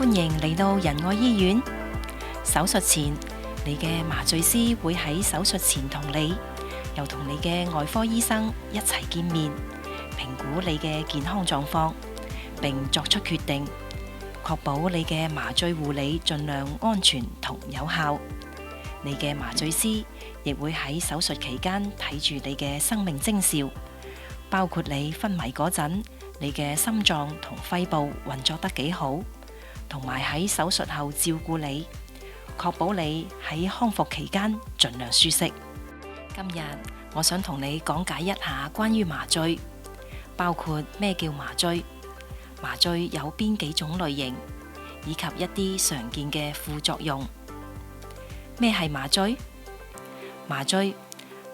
歡迎嚟到仁愛醫院。手術前，你嘅麻醉師會喺手術前同你，又同你嘅外科醫生一齊見面，評估你嘅健康狀況，並作出決定，確保你嘅麻醉護理盡量安全同有效。你嘅麻醉師亦會喺手術期間睇住你嘅生命徵兆，包括你昏迷嗰陣，你嘅心臟同肺部運作得幾好，同埋喺手術後照顧你，確保你喺康復期間盡量舒適。今日我想同你講解一下關於麻醉，包括咩叫麻醉，麻醉有邊幾種類型，以及一啲常見嘅副作用。咩係麻醉？麻醉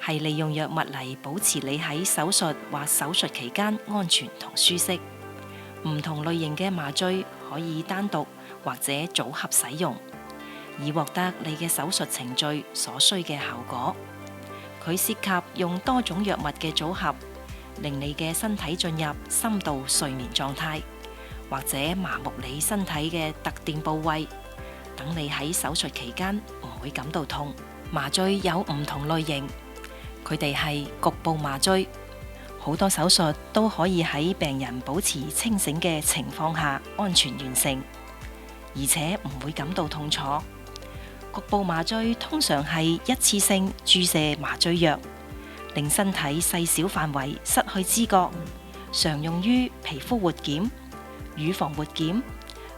係利用藥物嚟保持你喺手術或手術期間安全同舒適。唔同類型嘅麻醉可以單獨或者組合使用，以獲得你嘅手術程序所需嘅效果。佢涉及用多種藥物嘅組合，令你嘅身體進入深度睡眠狀態，或者麻木你身體嘅特定部位，等你喺手術期間唔會感到痛。麻醉有唔同類型，佢哋係局部麻醉，好多手術都可以喺病人保持清醒嘅情況下安全完成，而且唔會感到痛楚。局部麻醉通常係一次性注射麻醉藥，令身體細小範圍失去知覺，常用於皮膚活檢、乳房活檢、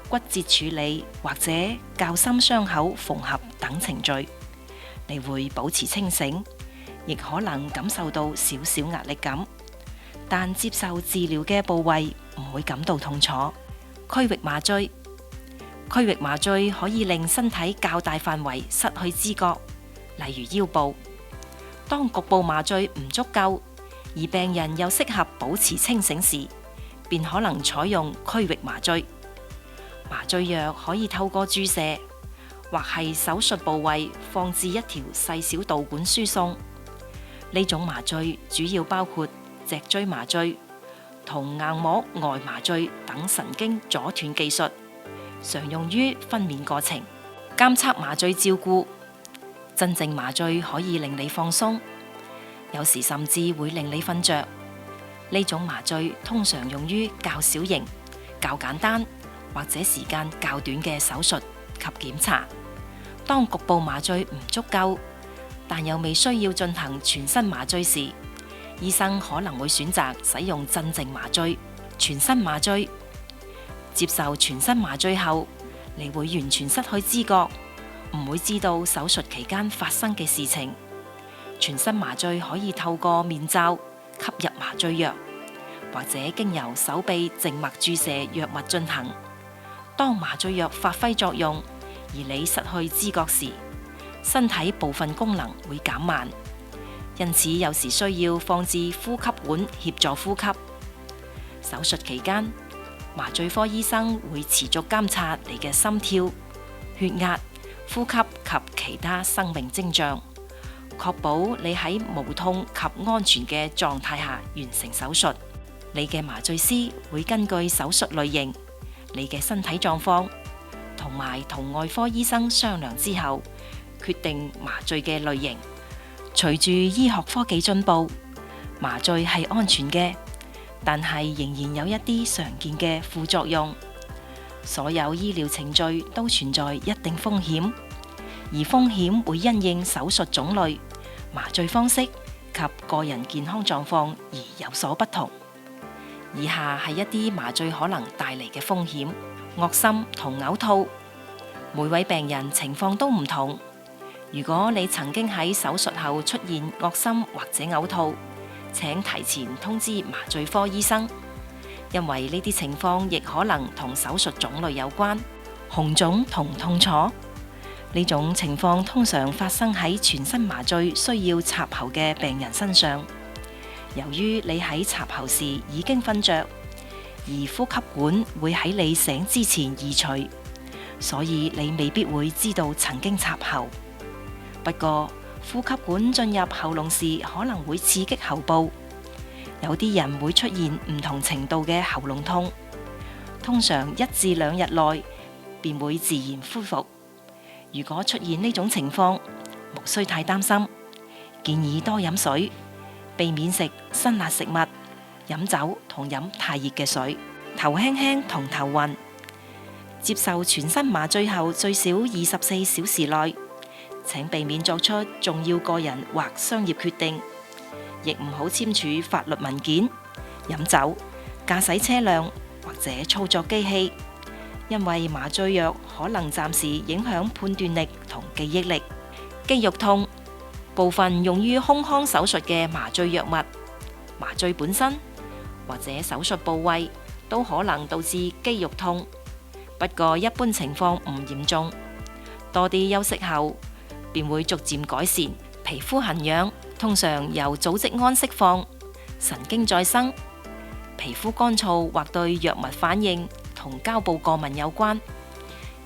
骨折處理或者較深傷口縫合等程序。你會保持清醒，亦可能感受到少少壓力感，但接受治療嘅部位唔會感到痛楚。區域麻醉，區域麻醉可以令身體較大範圍失去知覺，例如腰部。當局部麻醉唔足夠，而病人又適合保持清醒時，便可能採用區域麻醉。麻醉藥可以透過注射，或係手術部位放置一條細小導管輸送。呢種麻醉主要包括脊椎麻醉同硬膜外麻醉等神經阻斷技術，常用於分娩過程。監測麻醉照顧，真正麻醉可以令你放鬆，有時甚至會令你瞓着。呢種麻醉通常用於較小型、較簡單或者時間較短嘅手術及檢查。當局部麻醉唔足夠，但又未需要進行全身麻醉時，醫生可能會選擇使用鎮靜麻醉、全身麻醉。接受全身麻醉後，你會完全失去知覺，唔會知道手術期間發生嘅事情。全身麻醉可以透過面罩吸入麻醉藥，或者經由手臂靜脈注射藥物進行。當麻醉藥發揮作用，而你失去知覺時，身體部分功能會減慢，因此有時需要放置呼吸管協助呼吸。手術期間，麻醉科醫生會持續監察你嘅心跳、血壓、呼吸及其他生命徵象，確保你喺無痛及安全嘅狀態下完成手術。你嘅麻醉師會根據手術類型、你嘅身體狀況同埋同外科醫生商量之後，決定麻醉嘅類型。隨住醫學科技進步，麻醉係安全嘅，但係仍然有一啲常見嘅副作用。所有醫療程序都存在一定風險，而風險會因應手術種類、麻醉方式及個人健康狀況而有所不同。以下係一啲麻醉可能帶嚟嘅風險：噁心同嘔吐。每位病人情況都唔同。如果你曾經喺手術後出現噁心或者嘔吐，請提前通知麻醉科醫生，因為呢啲情況亦可能同手術種類有關。紅腫同痛楚，呢種情況通常發生喺全身麻醉需要插喉嘅病人身上。由於你喺插喉時已經瞓着，而呼吸管會喺你醒之前移除，所以你未必會知道曾經插喉。不過，呼吸管進入喉嚨時可能會刺激喉部，有啲人會出現唔同程度嘅喉嚨痛，通常1至2日內便會自然恢復。如果出現呢種情況，無需太擔心，建議多飲水，避免食辛辣食物、飲酒同飲太熱嘅水。頭輕輕同頭暈，接受全身麻醉後最少24小時內，請避免作出重要個人或商業決定，亦唔好簽署法律文件、飲酒、駕駛車輛或者操作機器，因為麻醉藥可能暫時影響判斷力同記憶力。肌肉痛，部分用於胸腔手術嘅麻醉藥物、麻醉本身或者手術部位都可能導致肌肉痛，不過一般情況唔嚴重，多啲休息後便會逐漸改善。皮膚痕癢通常由組織胺釋放、神經再生、皮膚乾燥或對藥物反應同膠布過敏有關，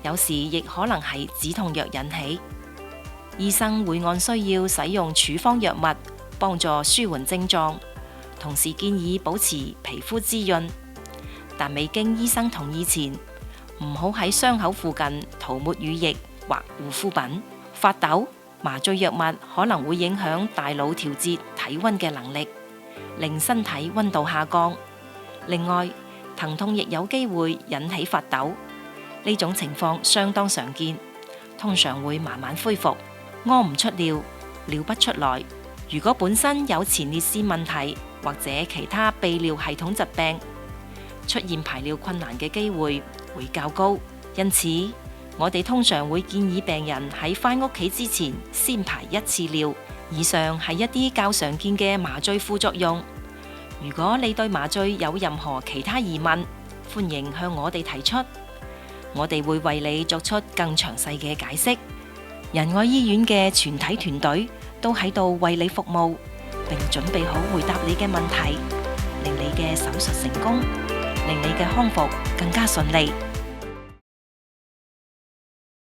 有時亦可能係止痛藥引起。醫生會按需要使用處方藥物幫助舒緩症狀，同時建議保持皮膚滋潤，但未經醫生同意前，唔好喺傷口附近塗抹乳液或護膚品。發抖，麻醉藥物可能會影響大腦調節體溫嘅能力，令身體溫度下降。另外，疼痛亦有機會引起發抖，呢種情況相當常見，通常會慢慢恢復。屙唔出尿，尿不出來，如果本身有前列腺問題或者其他泌尿系統疾病，出現排尿困難嘅機會會較高。因此，我哋通常會建議病人喺返屋企之前先排1次尿。以上係一啲較常見嘅麻醉副作用。如果你對麻醉有任何其他疑問，歡迎向我哋提出，我哋會為你作出更詳細嘅解釋。仁愛醫院嘅全體團隊都喺度為你服務，並準備好回答你嘅問題，令你嘅手術成功，令你嘅康復更加順利。